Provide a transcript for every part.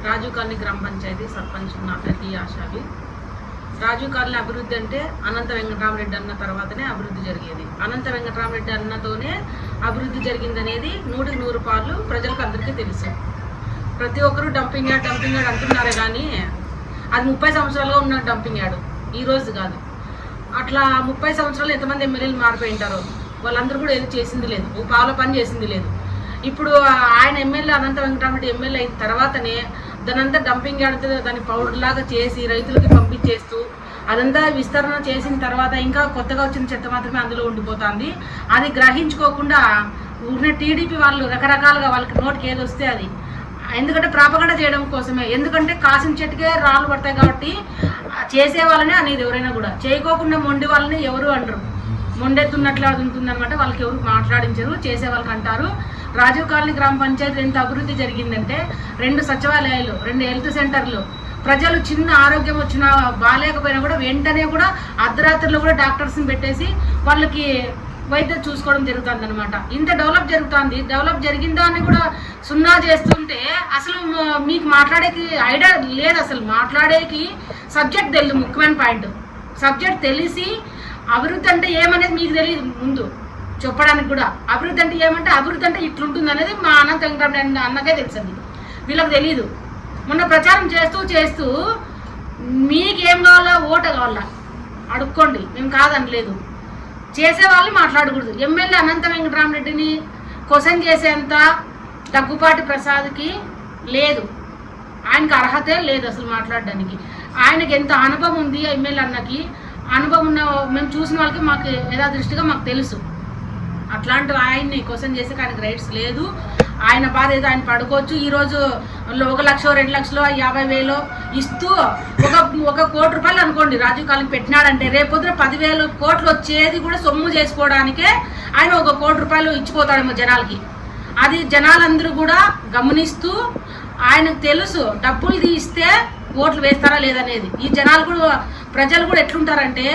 Rajiv colony గ్రామ పంచాయతీ సర్పంచ్ నా పేరు టి ఆశావి. రాజీవ్ కాలనీ అభివృద్ధి అంటే అనంత వెంకటరామరెడ్డి అన్న తర్వాతనే అభివృద్ధి జరిగేది. అనంత వెంకటరామరెడ్డి అన్నతోనే అభివృద్ధి జరిగిందనేది 100% పాలు ప్రజలకు అందరికీ తెలుసు. ప్రతి ఒక్కరూ డంపింగ్ యార్డ్ అంటున్నారే కానీ అది 30 సంవత్సరాలుగా ఉన్న డంపింగ్ యార్డ్, ఈ రోజు కాదు. అట్లా 30 సంవత్సరాలు ఎంతమంది ఎమ్మెల్యేలు మారిపోయి ఉంటారో వాళ్ళందరూ కూడా ఏది చేసింది లేదు, ఓ పావుల పని చేసింది లేదు. ఇప్పుడు ఆయన ఎమ్మెల్యే అనంత వెంకటరామరెడ్డి ఎమ్మెల్యే అయిన తర్వాతనే దానంతా డంపింగ్ యార్డ్ దాన్ని పౌడర్ లాగా చేసి రైతులకి పంపించేస్తూ అదంతా విస్తరణ చేసిన తర్వాత ఇంకా కొత్తగా వచ్చిన చెత్త మాత్రమే అందులో ఉండిపోతుంది. అది గ్రహించుకోకుండా ఉన్న టీడీపీ వాళ్ళు రకరకాలుగా వాళ్ళకి నోటికి ఏది వస్తే అది, ఎందుకంటే ప్రాపగండ చేయడం కోసమే. ఎందుకంటే కాసిన చెట్టుకే రాళ్ళు పడతాయి కాబట్టి చేసే వాళ్ళనే అనేది ఎవరైనా కూడా, చేయకోకుండా మొండి వాళ్ళని ఎవరు అంటారు. మొండెత్తున్నట్లు అది ఉంటుందన్నమాట, వాళ్ళకి ఎవరు మాట్లాడించరు, చేసే వాళ్ళకి అంటారు. రాజీవ్ కాలనీ గ్రామ పంచాయతీ ఎంత అభివృద్ధి జరిగిందంటే 2 సచివాలయాలు, 2 హెల్త్ సెంటర్లు, ప్రజలు చిన్న ఆరోగ్యం వచ్చినా బాగాలేకపోయినా కూడా వెంటనే కూడా అర్ధరాత్రిలో కూడా డాక్టర్స్ని పెట్టేసి వాళ్ళకి వైద్యం చూసుకోవడం జరుగుతుంది అనమాట. ఇంత డెవలప్ జరుగుతుంది. డెవలప్ జరిగిన దాన్ని కూడా సున్నా చేస్తుంటే అసలు మీకు మాట్లాడేకి ఐడియా లేదు, అసలు మాట్లాడేకి సబ్జెక్ట్ తెలియదు. ముఖ్యమైన పాయింట్ సబ్జెక్ట్ తెలిసి అభివృద్ధి అంటే ఏమనేది మీకు తెలియదు ముందు చెప్పడానికి కూడా. అభివృద్ధి అంటే ఏమంటే అభివృద్ధి అంటే ఇట్లుంటుంది అనేది మా అనంత వెంకటరామరెడ్డి అన్నకే తెలుసండి, వీళ్ళకి తెలీదు. మొన్న ప్రచారం చేస్తూ మీకేం కావాలా, ఓటు కావాలా అడుక్కోండి, మేము కాదనలేదు. చేసేవాళ్ళు మాట్లాడకూడదు. ఎమ్మెల్యే అనంత వెంకటరామరెడ్డిని క్వశ్చన్ చేసేంత దగ్గుపాటి ప్రసాద్కి లేదు, ఆయనకు అర్హతే లేదు అసలు మాట్లాడడానికి. ఆయనకి ఎంత అనుభవం ఉంది, ఎమ్మెల్యే అన్నకి అనుభవం ఉన్న మేము చూసిన వాళ్ళకి మాకు యథాదృష్టిగా మాకు తెలుసు. అట్లాంటి ఆయన్ని క్వశ్చన్ చేసే ఆయనకు రైట్స్ లేదు. ఆయన బాధ ఏదో ఆయన పడుకోవచ్చు. ఈరోజు 1 లక్ష 2 లక్షలు 50,000 ఇస్తూ ఒక కోటి రూపాయలు అనుకోండి రాజీవ్ కాలనీ పెట్టినాడంటే రేపొద్దున 10,000 కోట్లు వచ్చేది కూడా సొమ్ము చేసుకోవడానికే ఆయన 1 కోటి రూపాయలు ఇచ్చిపోతాడేమో జనాలకి. అది జనాలందరూ కూడా గమనిస్తూ ఆయనకు తెలుసు డబ్బులు తీస్తే ఓట్లు వేస్తారా లేదనేది. ఈ జనాలు కూడా ప్రజలు కూడా ఎట్లుంటారంటే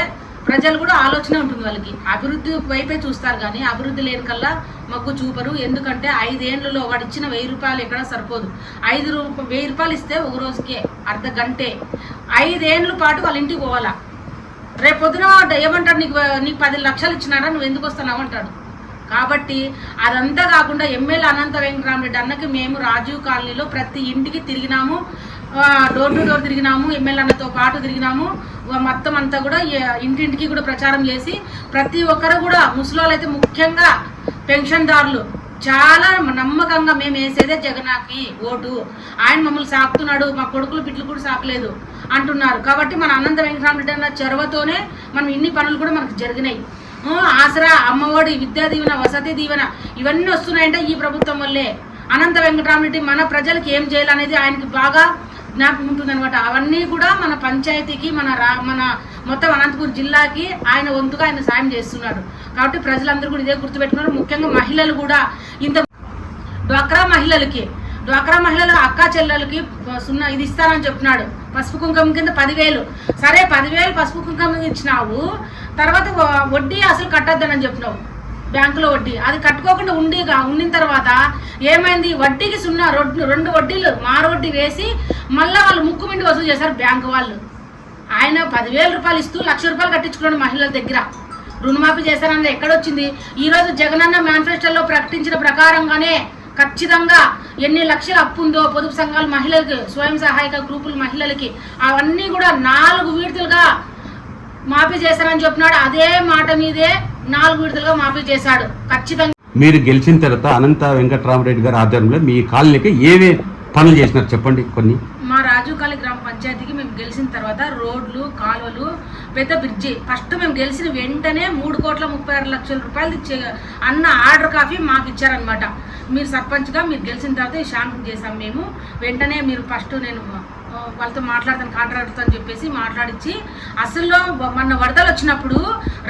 ప్రజలు కూడా ఆలోచన ఉంటుంది వాళ్ళకి, అభివృద్ధి వైపే చూస్తారు కానీ అభివృద్ధి లేని కల్లా మగ్గు చూపరు. ఎందుకంటే 5 ఏళ్లలో వాడు ఇచ్చిన 1000 రూపాయలు ఎక్కడ సరిపోదు. 1000 రూపాయలు ఇస్తే ఒక రోజుకే అర్ధ గంటే 5 ఏళ్ళ పాటు వాళ్ళ ఇంటికి పోవాలా. రేపు పొద్దున ఏమంటాడు, నీకు 10 లక్షలు ఇచ్చినాడా, నువ్వు ఎందుకు వస్తున్నావు అంటాడు. కాబట్టి అదంతా కాకుండా ఎమ్మెల్యే అనంత వెంకటరామరెడ్డి అన్నకి మేము రాజీవ్ కాలనీలో ప్రతి ఇంటికి తిరిగినాము, డోర్ టు డోర్ తిరిగినాము, ఎమ్మెల్యే అన్నతో పాటు తిరిగినాము. మొత్తం అంతా కూడా ఇంటింటికి కూడా ప్రచారం చేసి ప్రతి ఒక్కరు కూడా ముసలోళ్ళు అయితే ముఖ్యంగా పెన్షన్దారులు చాలా నమ్మకంగా మేము వేసేదే జగన్కి ఓటు, ఆయన మమ్మల్ని సాకుతున్నాడు, మా కొడుకులు బిడ్డలు కూడా సాకలేదు అంటున్నారు. కాబట్టి మన అనంత వెంకటరామరెడ్డి అన్న చొరవతోనే మనం ఇన్ని పనులు కూడా మనకు జరిగినాయి. ఆసరా, అమ్మఒడి, విద్యా దీవెన, వసతి దీవెన ఇవన్నీ వస్తున్నాయంటే ఈ ప్రభుత్వం వల్లే. అనంత వెంకటరామరెడ్డి మన ప్రజలకు ఏం చేయాలనేది ఆయనకి బాగా జ్ఞాపకం ఉంటుందన్నమాట. అవన్నీ కూడా మన పంచాయతీకి మన మొత్తం అనంతపురం జిల్లాకి ఆయన వంతుగా ఆయన సాయం చేస్తున్నాడు. కాబట్టి ప్రజలందరూ కూడా ఇదే గుర్తుపెట్టుకున్నారు. ముఖ్యంగా మహిళలు కూడా ఇంత డ్వాక్రా మహిళలు అక్క చెల్లెలకి ఇది ఇస్తానని చెప్తున్నాడు. పసుపు కుంకుమ కింద 10,000. సరే 10,000 పసుపు కుంకుమ ఇచ్చినావు, తర్వాత వడ్డీ అసలు కట్టొద్దని చెప్పినావు, బ్యాంకులో వడ్డీ అది కట్టుకోకుండా ఉండిన తర్వాత ఏమైంది, వడ్డీకి 2 వడ్డీలు మారు వడ్డీ వేసి మళ్ళీ వాళ్ళు ముక్కు మిండి వసూలు చేశారు బ్యాంకు వాళ్ళు. ఆయన 10,000 రూపాయలు ఇస్తూ 1,00,000 రూపాయలు కట్టించుకున్నాడు మహిళల దగ్గర. రుణమాఫీ చేశారన్నది ఎక్కడొచ్చింది? ఈరోజు జగనన్న మేనిఫెస్టోలో ప్రకటించిన ప్రకారంగానే ఖచ్చితంగా ఎన్ని లక్షల అప్పు ఉందో పొదుపు సంఘాలు మహిళలకి, స్వయం సహాయక గ్రూపుల మహిళలకి అవన్నీ కూడా 4 విడతలుగా మాఫీ చేశారని చెప్పినాడు. అదే మాట మీదే 4 విడతలుగా మాఫీ చేశాడు. ఖచ్చితంగా మీరు గెలిచిన తర్వాత అనంత వెంకటరామరెడ్డి గారి ఆధ్వర్యంలో మీ కాలనీకి ఏవే పనులు చేసినారు చెప్పండి కొన్ని. మా రాజీవ్ కాలనీ గ్రామ పంచాయతీకి మేము గెలిచిన తర్వాత రోడ్లు, కాలువలు, పెద్ద బ్రిడ్జి. ఫస్ట్ మేము గెలిచిన వెంటనే 3,36,00,000 రూపాయలు అన్న ఆర్డర్ కాపీ మాకు ఇచ్చారనమాట. మీరు సర్పంచ్గా మీరు గెలిచిన తర్వాత ఈ శాంక్షన్ చేశాం మేము. వెంటనే మీరు ఫస్ట్ నేను వాళ్ళతో మాట్లాడతాను కాంట్రాక్టర్తో అని చెప్పేసి మాట్లాడించి, అసలు మొన్న వరదలు వచ్చినప్పుడు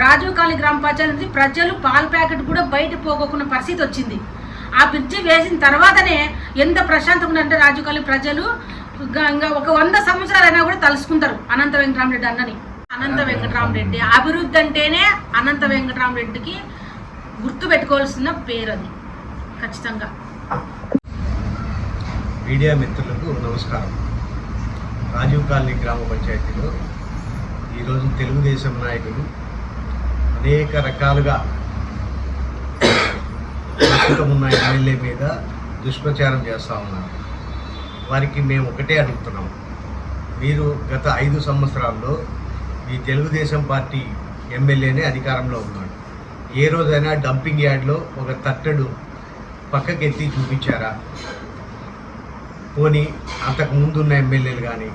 రాజీవ్ కాలనీ గ్రామ పంచాయతీ ప్రజలు పాల ప్యాకెట్ కూడా బయట పోగొక్కున్న పరిస్థితి వచ్చింది. ఆ బ్రిడ్జి వేసిన తర్వాతనే ఎంత ప్రశాంతంగా ఉందంటే రాజీవ్ కాలనీ ప్రజలు ఇంకా ఒక 100 సంవత్సరాలైనా కూడా తలుసుకుంటారు అనంత వెంకటరామరెడ్డి అన్నని. అనంత వెంకటరామరెడ్డి అభివృద్ధి అంటేనే అనంత వెంకటరామరెడ్డికి గుర్తు పెట్టుకోవాల్సిన పేరు అది ఖచ్చితంగా. మీడియా మిత్రులకు నమస్కారం. రాజీవ్ కాలనీ గ్రామ పంచాయతీలో ఈరోజు తెలుగుదేశం నాయకులు అనేక రకాలుగా ప్రస్తుతం ఉన్న ఎమ్మెల్యే మీద దుష్ప్రచారం చేస్తూ ఉన్నారు. వారికి మేము ఒకటే అడుగుతున్నాం, మీరు గత 5 సంవత్సరాల్లో ఈ తెలుగుదేశం పార్టీ ఎమ్మెల్యేనే అధికారంలో ఉన్నాడు. ఏ రోజైనా డంపింగ్ యార్డ్లో ఒక తట్టడు పక్కకెత్తి చూపించారా? పోనీ అంతకు ముందు ఉన్న ఎమ్మెల్యేలు కానీ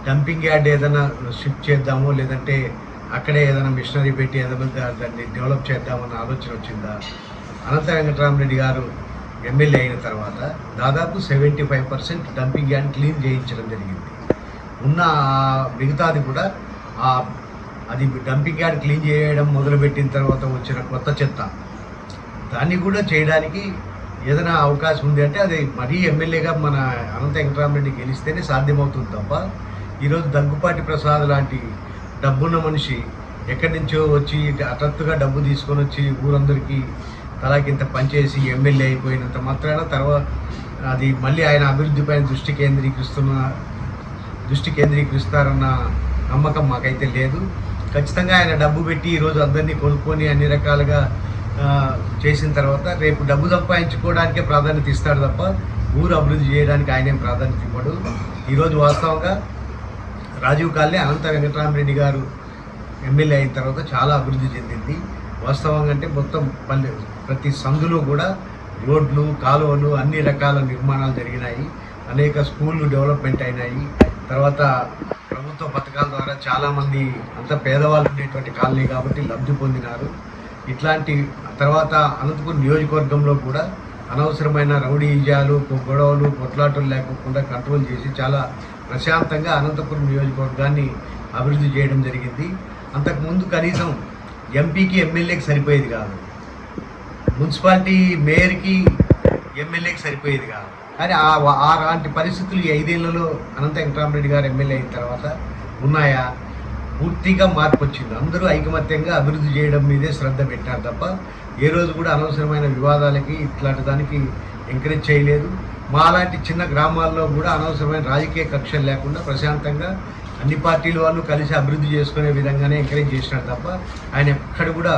డంపింగ్ యార్డ్ ఏదైనా షిఫ్ట్ చేద్దామో, లేదంటే అక్కడే ఏదైనా మిషనరీ పెట్టి ఏదైనా దాన్ని డెవలప్ చేద్దామన్న ఆలోచన వచ్చిందా? అనంత వెంకటరామరెడ్డి గారు ఎమ్మెల్యే అయిన తర్వాత దాదాపు 75% డంపింగ్ యార్డ్ క్లీన్ చేయించడం జరిగింది. ఉన్న మిగతాది కూడా అది డంపింగ్ యార్డ్ క్లీన్ చేయడం మొదలుపెట్టిన తర్వాత వచ్చిన కొత్త చెత్త దాన్ని కూడా చేయడానికి ఏదైనా అవకాశం ఉంది అంటే అది మరీ ఎమ్మెల్యేగా మన అనంత వెంకటరామరెడ్డి గెలిస్తేనే సాధ్యమవుతుంది తప్ప ఈరోజు దగ్గుపాటి ప్రసాద్ లాంటి డబ్బున్న మనిషి ఎక్కడి నుంచో వచ్చి హఠాత్తుగా డబ్బు తీసుకొని వచ్చి ఊరందరికీ తలాకింత పనిచేసి ఎమ్మెల్యే అయిపోయినంత మాత్రాన తర్వాత అది మళ్ళీ ఆయన అభివృద్ధిపైన దృష్టి కేంద్రీకరిస్తారన్న నమ్మకం మాకైతే లేదు. ఖచ్చితంగా ఆయన డబ్బు పెట్టి ఈరోజు అందరినీ కొనుక్కొని అన్ని రకాలుగా చేసిన తర్వాత రేపు డబ్బు సంపాదించుకోవడానికే ప్రాధాన్యత ఇస్తాడు తప్ప ఊరు అభివృద్ధి చేయడానికి ఆయనేం ప్రాధాన్యత ఇవ్వడు. ఈరోజు వాస్తవంగా రాజీవ్ కాలనీ అనంత వెంకటరామరెడ్డి గారు ఎమ్మెల్యే అయిన తర్వాత చాలా అభివృద్ధి చెందింది. వాస్తవంగా అంటే మొత్తం ప్రతి సందులో కూడా రోడ్లు, కాలువలు, అన్ని రకాల నిర్మాణాలు జరిగినాయి. అనేక స్కూళ్ళు డెవలప్మెంట్ అయినాయి. తర్వాత ప్రభుత్వ పథకాల ద్వారా చాలామంది అంత పేదవాళ్ళు ఉండేటువంటి కాలనీ కాబట్టి లబ్ధి పొందినారు. ఇట్లాంటి తర్వాత అనంతపురం నియోజకవర్గంలో కూడా అనవసరమైన రౌడీజాలు, గొడవలు, కొట్లాటలు లేకుండా కంట్రోల్ చేసి చాలా ప్రశాంతంగా అనంతపురం నియోజకవర్గాన్ని అభివృద్ధి చేయడం జరిగింది. అంతకుముందు కనీసం ఎంపీకి ఎమ్మెల్యేకి సరిపోయేది కాదు, మున్సిపాలిటీ మేయర్కి ఎమ్మెల్యేకి సరిపోయేది కాదు. కానీ అలాంటి పరిస్థితులు ఈ 5 ఏళ్లలో అనంత వెంకటరామరెడ్డి గారు ఎమ్మెల్యే అయిన తర్వాత ఉన్నాయా? పూర్తిగా మార్పు వచ్చింది. అందరూ ఐకమత్యంగా అభివృద్ధి చేయడం మీదే శ్రద్ధ పెట్టారు తప్ప ఏ రోజు కూడా అనవసరమైన వివాదాలకి ఇట్లాంటి దానికి ఎంకరేజ్ చేయలేదు. మా లాంటి చిన్న గ్రామాల్లో కూడా అనవసరమైన రాజకీయ కక్షలు లేకుండా ప్రశాంతంగా అన్ని పార్టీల వాళ్ళు కలిసి అభివృద్ధి చేసుకునే విధంగానే ఎంకరేజ్ చేసినారు తప్ప ఆయన ఎక్కడ కూడా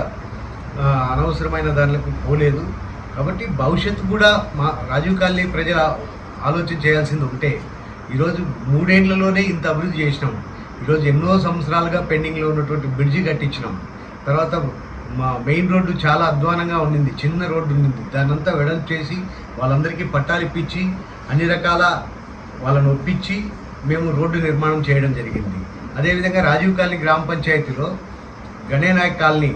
అనవసరమైన దానిలకు పోలేదు. కాబట్టి భవిష్యత్తు కూడా మా రాజీవ్ కాలనీ ప్రజలు ఆలోచన చేయాల్సింది ఉంటే ఈరోజు 3 ఏళ్లలోనే ఇంత అభివృద్ధి చేసినాం. ఈరోజు ఎన్నో సంవత్సరాలుగా పెండింగ్లో ఉన్నటువంటి బ్రిడ్జి కట్టించినాం. తర్వాత మా మెయిన్ రోడ్డు చాలా అధ్వానంగా ఉండింది, చిన్న రోడ్డు ఉండింది. దాన్నంతా వెడల్పు చేసి వాళ్ళందరికీ పట్టాలు ఇప్పించి అన్ని రకాల వాళ్ళని ఒప్పించి మేము రోడ్డు నిర్మాణం చేయడం జరిగింది. అదేవిధంగా రాజీవ్ కాలనీ గ్రామ పంచాయతీలో గణేనాయక్ కాలనీ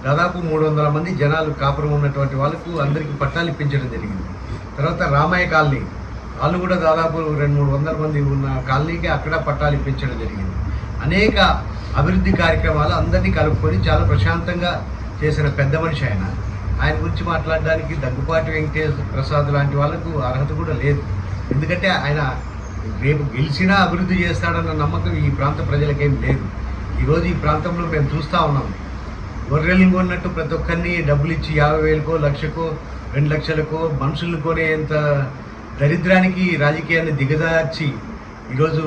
దాదాపు 300 మంది జనాలు కాపురం ఉన్నటువంటి వాళ్ళకు అందరికీ పట్టాలు ఇప్పించడం జరిగింది. తర్వాత రామయ్య కాలనీ వాళ్ళు కూడా దాదాపు 200-300 మంది ఉన్న కాలనీకి అక్కడ పట్టాలు ఇప్పించడం జరిగింది. అనేక అభివృద్ధి కార్యక్రమాలు అందరినీ కలుపుకొని చాలా ప్రశాంతంగా చేసిన పెద్ద మనిషి ఆయన గురించి మాట్లాడడానికి దగ్గుపాటి వెంకటేశ్వర ప్రసాద్ లాంటి వాళ్ళకు అర్హత కూడా లేదు. ఎందుకంటే ఆయన రేపు గెలిచినా అభివృద్ధి చేస్తాడన్న నమ్మకం ఈ ప్రాంత ప్రజలకేం లేదు. ఈరోజు ఈ ప్రాంతంలో మేము చూస్తూ ఉన్నాం, గొర్రెలను కొన్నట్టు ప్రతి ఒక్కరిని డబ్బులు ఇచ్చి 50,000కో, 1,00,000కో, 2 లక్షలకో మనుషులను కొనేంత దరిద్రానికి రాజకీయాన్ని దిగజార్చి ఈరోజు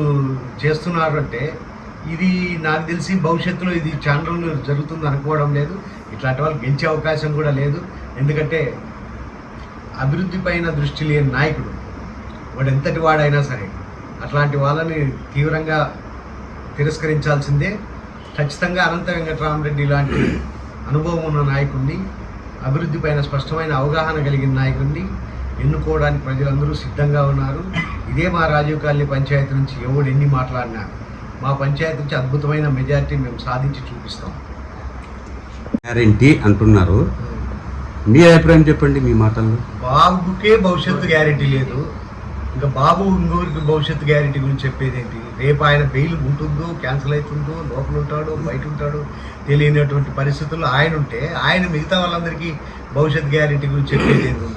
చేస్తున్నారు. అంటే ఇది నాకు తెలిసి భవిష్యత్తులో ఇది చాలా రోజులు జరుగుతుంది అనుకోవడం లేదు. ఇట్లాంటి వాళ్ళు గెలిచే అవకాశం కూడా లేదు. ఎందుకంటే అభివృద్ధి పైన దృష్టి లేని నాయకుడు వాడు ఎంతటి వాడైనా సరే అట్లాంటి వాళ్ళని తీవ్రంగా తిరస్కరించాల్సిందే. ఖచ్చితంగా అనంత వెంకటరామరెడ్డి లాంటి అనుభవం ఉన్న నాయకుడిని, అభివృద్ధి పైన స్పష్టమైన అవగాహన కలిగిన నాయకుడిని ఎన్నుకోవడానికి ప్రజలందరూ సిద్ధంగా ఉన్నారు. ఇదే మా రాజీవ్ కాలనీ పంచాయతీ నుంచి ఎవడు ఎన్ని మాట్లాడినా మా పంచాయతీ నుంచి అద్భుతమైన మెజారిటీ మేము సాధించి చూపిస్తాం. గ్యారెంటీ అంటున్నారు, మీ అభిప్రాయం చెప్పండి మీ మాటల్లో. బాబుకే భవిష్యత్తు గ్యారెంటీ లేదు, ఇంకా బాబు ఇంకొకరికి భవిష్యత్తు గ్యారెంటీ గురించి చెప్పేది ఏంటి? రేపు ఆయన బెయిల్ ఉంటుందో, క్యాన్సిల్ అవుతుందో, లోపల ఉంటాడో బయట ఉంటాడో తెలియనటువంటి పరిస్థితుల్లో ఆయన ఉంటే ఆయన మిగతా వాళ్ళందరికీ భవిష్యత్ గ్యారెంటీ గురించి చెప్పేది ఏంటి?